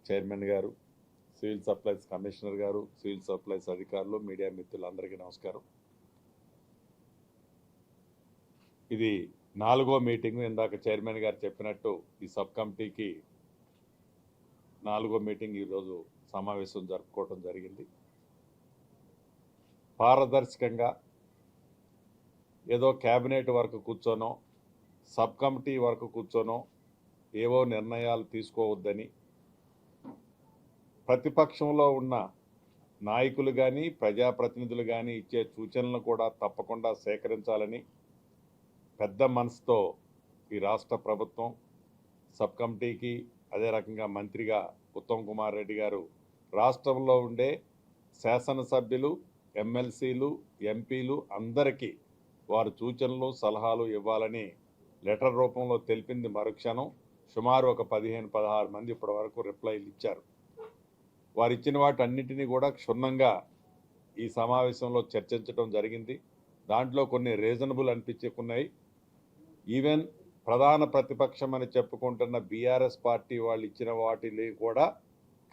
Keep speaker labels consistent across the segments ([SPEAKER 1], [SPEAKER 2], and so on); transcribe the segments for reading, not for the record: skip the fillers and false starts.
[SPEAKER 1] Chairman గారు, civil supplies commissioner గారు, civil supplies అధికారులు, మీడియా మిత్రులందరికీ నమస్కారం. ఇది 4వ మీటింగ్. ఇందాక చైర్మన్ గారు చెప్పినట్టు ఈ సబ్ కమిటీకి 4వ మీటింగ్ ఈరోజు సమావేశం జరుపుకోవడం జరిగింది. పారదర్శకంగా ఏదో కేబినెట్ వరకు కూర్చోనో సబ్ కమిటీ వరకు కూర్చోనో ఏవో నిర్ణయాలు తీసుకోవద్దని ప్రతిపక్షంలో ఉన్న నాయకులు కానీ ప్రజాప్రతినిధులు కానీ ఇచ్చే సూచనలను కూడా తప్పకుండా సేకరించాలని పెద్ద మనసుతో ఈ రాష్ట్ర ప్రభుత్వం సబ్ కమిటీకి, అదే రకంగా మంత్రిగా ఉత్తమ్ కుమార్ రెడ్డి గారు రాష్ట్రంలో ఉండే శాసనసభ్యులు, ఎమ్మెల్సీలు, ఎంపీలు అందరికీ వారి సూచనలు సలహాలు ఇవ్వాలని లెటర్ రూపంలో తెలిపింది. మరుక్షణం సుమారు ఒక 15-16 మంది ఇప్పటి వరకు రిప్లైలు ఇచ్చారు. వారు ఇచ్చిన వాటన్నిటినీ కూడా క్షుణ్ణంగా ఈ సమావేశంలో చర్చించడం జరిగింది. దాంట్లో కొన్ని రీజనబుల్ అనిపించుకున్నాయి. ఈవెన్ ప్రధాన ప్రతిపక్షం అని చెప్పుకుంటున్న బీఆర్ఎస్ పార్టీ వాళ్ళు ఇచ్చిన వాటిని కూడా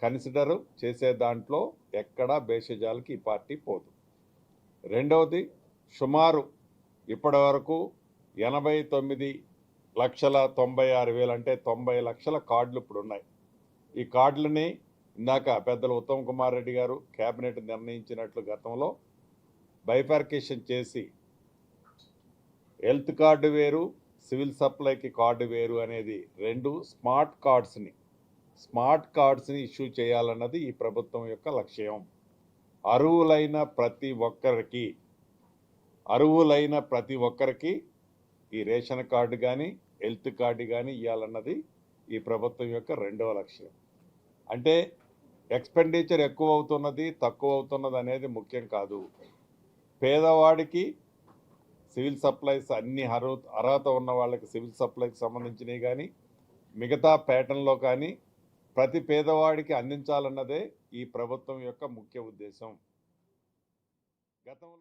[SPEAKER 1] కన్సిడర్ చేసే దాంట్లో ఎక్కడా భేషజాలకి ఈ పార్టీ పోదు. రెండవది, సుమారు ఇప్పటి వరకు 89,96,000 అంటే 90 లక్షల కార్డులు ఇప్పుడు ఉన్నాయి. ఈ కార్డులని ఇందాక పెద్దలు ఉత్తమ్ కుమార్ రెడ్డి గారు కేబినెట్ నిర్ణయించినట్లు గతంలో బైఫర్కేషన్ చేసి హెల్త్ కార్డు వేరు, సివిల్ సప్లైకి కార్డు వేరు అనేది 2 స్మార్ట్ కార్డ్స్ని ఇష్యూ చేయాలన్నది ఈ ప్రభుత్వం యొక్క లక్ష్యం. అర్హులైన ప్రతి ఒక్కరికి ఈ రేషన్ కార్డు కానీ హెల్త్ కార్డు కానీ ఇవ్వాలన్నది ఈ ప్రభుత్వం యొక్క 2వ లక్ష్యం. అంటే ఎక్స్పెండిచర్ ఎక్కువ అవుతున్నది తక్కువ అవుతున్నది అనేది ముఖ్యం కాదు. పేదవాడికి సివిల్ సప్లైస్ అన్ని అర్హత ఉన్న వాళ్ళకి సివిల్ సప్లైకి సంబంధించినవి కానీ మిగతా ప్యాటర్న్లో కానీ ప్రతి పేదవాడికి అందించాలన్నదే ఈ ప్రభుత్వం యొక్క ముఖ్య ఉద్దేశం. గతంలో